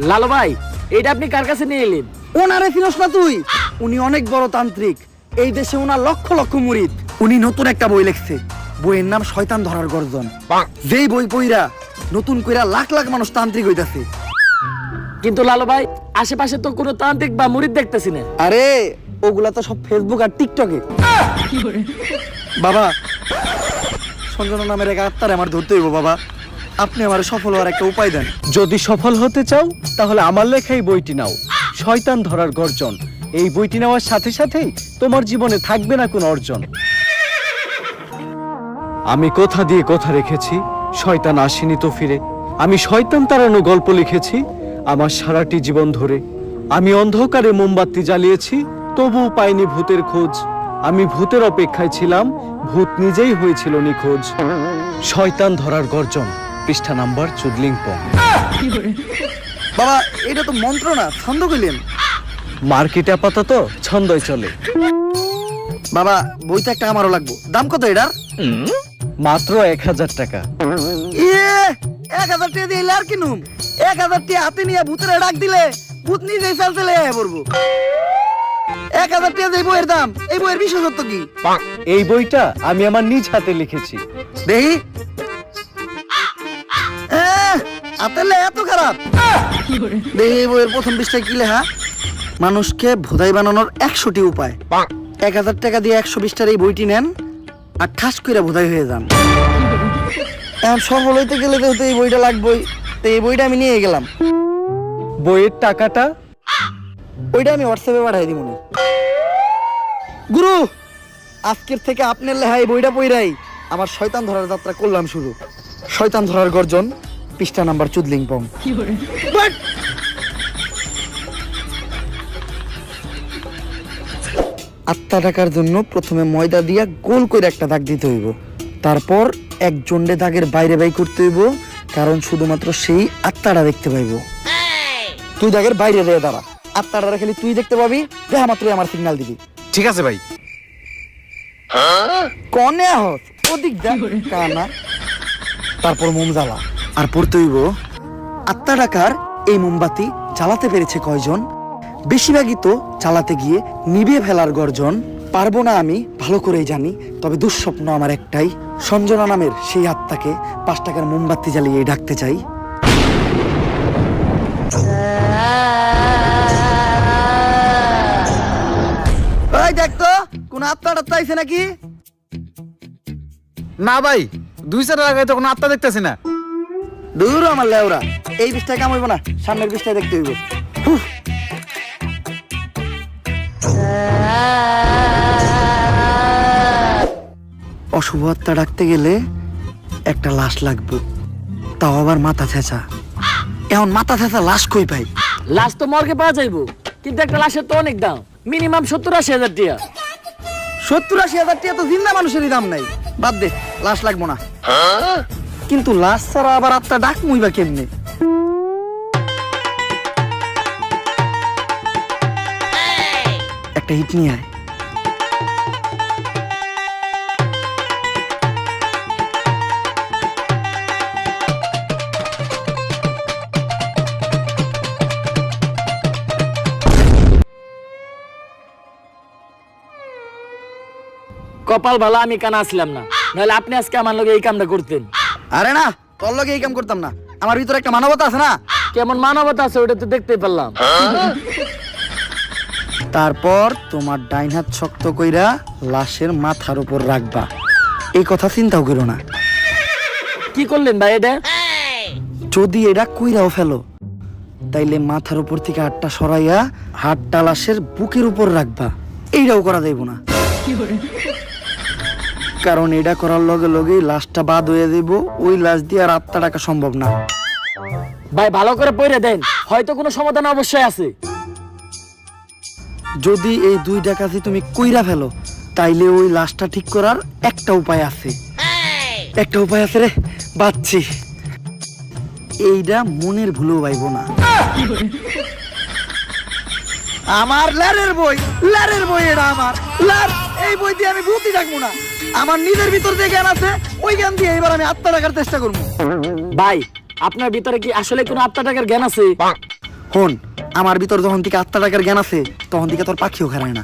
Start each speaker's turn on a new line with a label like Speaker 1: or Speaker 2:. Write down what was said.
Speaker 1: লালু ভাই, এটা আপনি কার কাছে নিয়ে এলেন?
Speaker 2: ওনারে চিনস না তুই? উনি অনেক বড় তান্ত্রিক, এই দেশে ওনার লক্ষ লক্ষ মুরিদ। উনি নতুন একটা বই লিখছে, বইয়ের নাম শয়তান ধরার গর্জন। যেই বই পইরা নতুন কইরা লাখ লাখ মানুষ তান্ত্রিক হইতাছে।
Speaker 1: কিন্তু লালু ভাই, আশেপাশে তো কোনো তান্ত্রিক বা মুরিদ দেখতেছি না।
Speaker 2: আরে ওগুলা তো সব ফেসবুক আর টিকটকে। বাবা, সঞ্জনা নামের এক আত্মারে আমার ধরতে হইব বাবা। আপনি আমার সফল হওয়ার একটা উপায় দেন।
Speaker 3: যদি সফল হতে চাও তাহলে আমার লেখা এই বইটি নাও, শয়তান ধরার গর্জন। এই বইটি নেওয়ার সাথে সাথেই তোমার জীবনে থাকবে না কোনো অর্জন। আমি কথা দিয়ে কথা রেখেছি, শয়তান আসেনি তো ফিরে। আমি শয়তান তাড়ানো গল্প লিখেছি আমার সারাটি জীবন ধরে। আমি অন্ধকারে মোমবাতি জ্বালিয়েছি, তবুও পাইনি ভূতের খোঁজ। আমি ভূতের অপেক্ষায় ছিলাম, ভূত নিজেই হয়েছিল নিখোঁজ। শয়তান ধরার গর্জন, পৃষ্ঠা নাম্বার চুদলিংপং।
Speaker 2: বাবা, এটা তো মন্ত্র না, ছন্দ কইলেন।
Speaker 3: মার্কেটে আপাতত ছন্দই চলে।
Speaker 2: বাবা, বইটা একটা আমারও লাগবো। দাম কত এটার?
Speaker 3: মাত্র 1000 টাকা।
Speaker 2: ইয়ে, 1000 টাকা দিয়ে আর কিনুম? 1000 টাকা হাতে নিয়ে ভূতের ডাক দিলে ভূত নিজেই চাল চলে আয় পড়বো। 1000 টাকা দিয়ে বইয়ের দাম, এই বইয়ের বিশেষত্ব কি?
Speaker 3: এই বইটা আমি আমার নিজ হাতে লিখেছি।
Speaker 2: দেখি, হাতের লেখা এত খারাপ? দেখি এই বইয়ের প্রথম পৃষ্ঠায় কি লেখা? মানুষকে ভোদাই বানানোর 100টি উপায়। 1000 টাকা দিয়ে 120 টার এই বইটি নেন আর ঠাস করে ভোদাই হয়ে যান। এখন সফল হইতে গেলে তো এই বইটা লাগবেই। তো এই বইটা আমি নিয়ে গেলাম।
Speaker 3: বইয়ের টাকাটা?
Speaker 2: ওইটা আমি হোয়াটসঅ্যাপে পাঠাই দিব। গুরু, আজকের থেকে আপনার লেখা এই বইটা পইরাই আমার শয়তান ধরার যাত্রা করলাম শুরু। শয়তান ধরার গর্জন, পৃষ্ঠা নাম্বার চুদলিংপং। আত্মা টাকার জন্য প্রথমে ময়দা দিয়া গোল করে একটা দাগ দিতে হইব। তারপর এক জন্ডে দাগের বাইরে বাই করতে হইব, কারণ শুধুমাত্র সেই আত্মাটা দেখতে পাইব। তুই দাগের বাইরে দিয়ে দাঁড়া, আত্মাটা খালি তুই দেখতে পাবি, দেখা মাত্রই আমার সিগন্যাল দিবি।
Speaker 4: ঠিক আছে ভাই।
Speaker 2: কনে আহত ওদিক যা কানা। তারপর মোম জ্বালা আর পড়তে হইব, আত্মা টাকার এই মোমবাতি জ্বালাতে পেরেছে কয়জন? বেশিরভাগই তো চালাতে গিয়ে নিভে ফেলার গর্জন। পারবো না আমি ভালো করেই জানি, তবে দুঃস্বপ্ন আমার একটাই, সঞ্জনা নামের সেই আত্মাকে 5 টাকার মোমবাতি জ্বালিয়ে ডাকতে চাই। ওই দেখ তো, কোন আত্মা টাত্মা আইছে নাকি?
Speaker 4: না ভাই, 2-4 টাকায় তো কোনো আত্মা দেখতেছি না।
Speaker 2: দূর আমার লেওরা, এই বিষটায় কাম হইব না, সামনের বিষটায় দেখতে হইব। অশুভ আত্মা ডাকতে গেলে একটা লাশ লাগবে, তাও আবার মাথা ছেঁচা। এখন মাথা ছেঁচা লাশ কই পাই?
Speaker 1: লাশ তো মর্গে পাওয়া যাইবো, কিন্তু একটা লাশের তো অনেক দাম, মিনিমাম 70-80 হাজার টাকা।
Speaker 2: 70-80 হাজার টাকা তো জিন্দা মানুষেরই দাম নাই। বাদ দে, লাশ লাগবো না। কিন্তু লাশ ছাড়া আবার আত্মা ডাক মুইবা কেমনে? একটা হিট নিয়ে আয়।
Speaker 1: কপাল ভালো আমি কানা আসলাম না, নাহলে আপনি আজকে আমার লগে এই কামটা করতেন।
Speaker 2: আরে না, তোর লগে এই কাম করতাম না। আমার ভিতরে একটা মানবতা আছে না?
Speaker 1: কেমন মানবতা আছে ওটা তো দেখতেই পারলাম।
Speaker 2: তারপর তোমার ডাইন হাত শক্ত কইরা লাশের মাথার উপর রাখবা। এই কথা চিন্তাও করো না।
Speaker 1: কি করলেন ভাই এটা?
Speaker 2: যদি এটা কইরাও ফেলো, তাইলে মাথার উপর থেকে হাতটা সরাইয়া হাতটা লাশের বুকের উপর রাখবা। এইটাও করা যাইব না, কারণ এটা করার লগে লগে লাশটা বাদ হয়ে যাইব। ওই লাশ দিয়ে আর আত্মা ডাকা সম্ভব না।
Speaker 1: ভাই ভালো করে পড়ে দেন, হয়তো কোনো সমাধান অবশ্যই আছে।
Speaker 2: যদি এই 2টা কাজই তুমি কইরা ফেলো, তাইলে ওই লাশটা ঠিক করার একটা উপায় আছে। একটা উপায় আছে রে, বাচ্চি। এইটা মনের ভুলেও পাইব না। আমার লারের বই, লারের বই এটা আমার লার। এই বই দিয়ে আমি ভূতই ডাকবো না। আমার নিজের ভিতর যে জ্ঞান আছে, ওই জ্ঞান দিয়ে এবার আমি আত্মা ডাকার চেষ্টা করবো।
Speaker 1: ভাই, আপনার ভিতরে কি আসলে কোনো আত্মা টাকার জ্ঞান আছে?
Speaker 2: হন, আমার ভিতর যখন থেকে আত্মা টাকার জ্ঞান আছে তখন থেকে তোর পাখিও খারায় না।